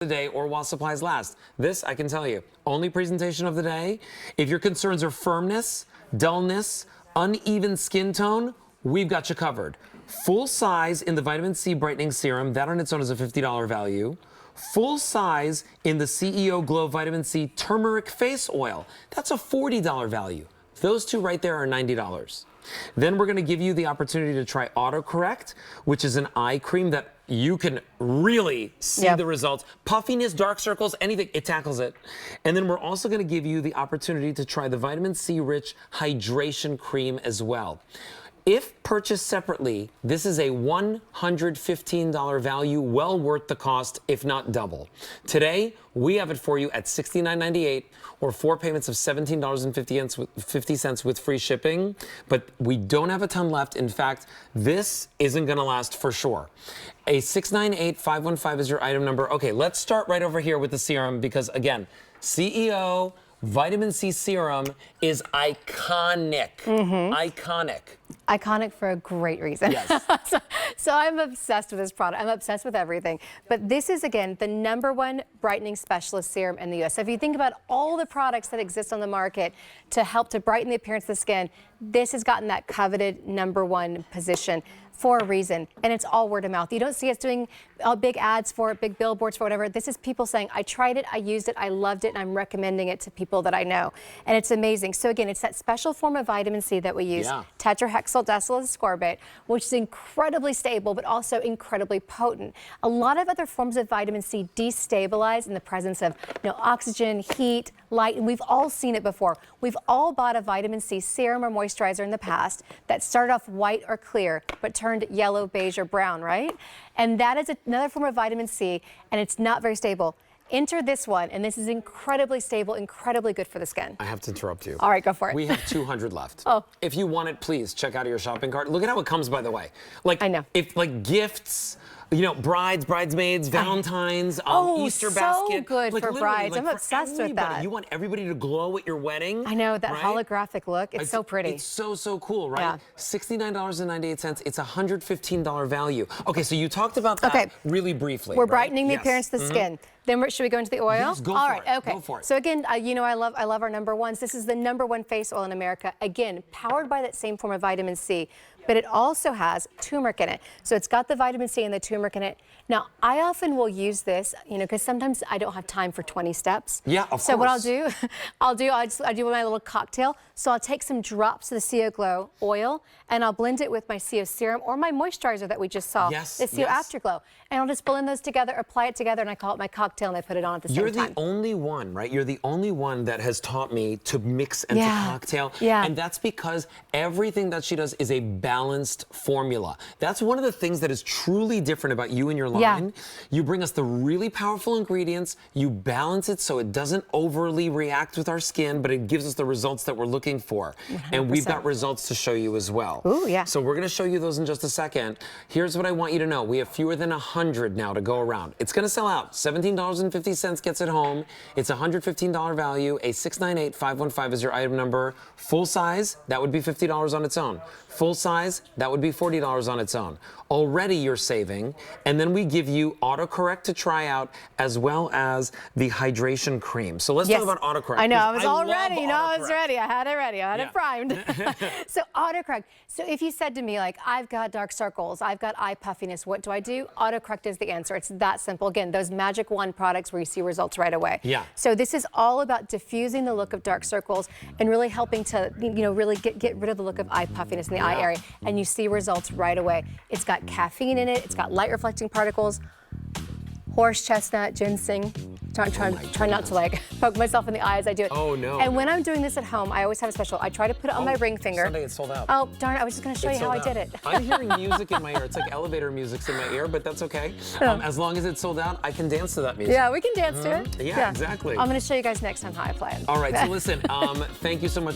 the day or while supplies last. This, I can tell you, only presentation of the day. If your concerns are firmness, dullness, uneven skin tone, we've got you covered. Full size in the Vitamin C Brightening Serum, that on its own is a $50 value. Full size in the C.E.O. Glow Vitamin C Turmeric Face Oil, that's a $40 value. Those two right there are $90. Then we're going to give you the opportunity to try Autocorrect, which is an eye cream that you can really see the results. Puffiness, dark circles, anything, it tackles it. And then we're also going to give you the opportunity to try the Vitamin C Rich Hydration Cream as well. If purchased separately, this is a $115 value, well worth the cost, if not double. Today, we have it for you at $69.98 or 4 payments of $17.50 with free shipping, but we don't have a ton left. In fact, this isn't gonna last for sure. A 698515 is your item number. Okay, let's start right over here with the serum because again, C.E.O. Vitamin C Serum is iconic. Iconic. Iconic for a great reason. Yes. So I'm obsessed with this product. I'm obsessed with everything. But this is, again, the #1 brightening specialist serum in the U.S. So if you think about all the products that exist on the market to help to brighten the appearance of the skin, this has gotten that coveted #1 position for a reason, and it's all word of mouth. You don't see us doing big ads for it, big billboards for whatever. This is people saying, I tried it, I used it, I loved it, and I'm recommending it to people that I know. And it's amazing. So again, it's that special form of vitamin C that we use, tetrahexyl ascorbate, which is incredibly stable, but also incredibly potent. A lot of other forms of vitamin C destabilize in the presence of oxygen, heat, light, and we've all seen it before. We've all bought a vitamin C serum or moisturizer in the past that started off white or clear, but turned yellow, beige, or brown, right? And that is another form of vitamin C, and it's not very stable. Enter this one, and this is incredibly stable, incredibly good for the skin. I have to interrupt you. All right, go for it. We have 200 left. Oh. If you want it, please check out your shopping cart. Look at how it comes, by the way. Like, I know. If like gifts, brides, bridesmaids, Valentine's, Easter so basket. Good like, for brides. I'm for obsessed with everybody. that. You want everybody to glow at your wedding. I know, that right? holographic look. It's so pretty. It's so cool, right? Yeah. $69.98. It's a $115 value. Okay, so you talked about that really briefly. We're brightening the appearance of the skin. Then should we go into the oil? Yes, go for it. Okay. Go for it. So again, I love our #1s. This is the #1 face oil in America. Again, powered by that same form of vitamin C, but it also has turmeric in it. So it's got the vitamin C and the turmeric in it. Now, I often will use this, because sometimes I don't have time for 20 steps. Yeah, of course. So what I'll do, I do my little cocktail. So I'll take some drops of the C.E.O. Glow oil, and I'll blend it with my C.E.O. serum or my moisturizer that we just saw, the C.E.O. Afterglow. And I'll just blend those together, apply it together, and I call it my cocktail, and I put it on at the same time. You're the only one, right? You're the only one that has taught me to mix and to cocktail. Yeah. And that's because everything that she does is a balanced formula. That's one of the things that is truly different about you and your line. Yeah. You bring us the really powerful ingredients, you balance it so it doesn't overly react with our skin, but it gives us the results that we're looking for. 100%. And we've got results to show you as well. Ooh, yeah. So we're gonna show you those in just a second. Here's what I want you to know. We have fewer than 100 now to go around. It's gonna sell out. $17.50 gets it home. It's a $115 value. A 698515 is your item number. Full size, that would be $50 on its own. Full size, that would be $40 on its own. Already you're saving, and then we give you Autocorrect to try out as well as the hydration cream. So let's talk about Autocorrect. I know, I was all ready. I was ready. I had it ready. I had it primed. So Autocorrect. So if you said to me, like, I've got dark circles, I've got eye puffiness, what do I do? Autocorrect is the answer. It's that simple. Again, those magic wand products where you see results right away. Yeah. So this is all about diffusing the look of dark circles and really helping to, really get rid of the look of eye puffiness in the eye area. And you see results right away. It's got caffeine in it. It's got light reflecting particles, horse chestnut, ginseng. Try not to poke myself in the eye as I do it. Oh no. And when I'm doing this at home, I always have a special. I try to put it on my ring finger. Sunday, it's sold out. Oh darn it! I was just going to show you how I did it. I'm hearing music in my ear. It's like elevator music's in my ear, but that's okay. As long as it's sold out, I can dance to that music. Yeah, we can dance to it. Yeah, exactly. I'm going to show you guys next time how I play it. All right. So listen. Thank you so much.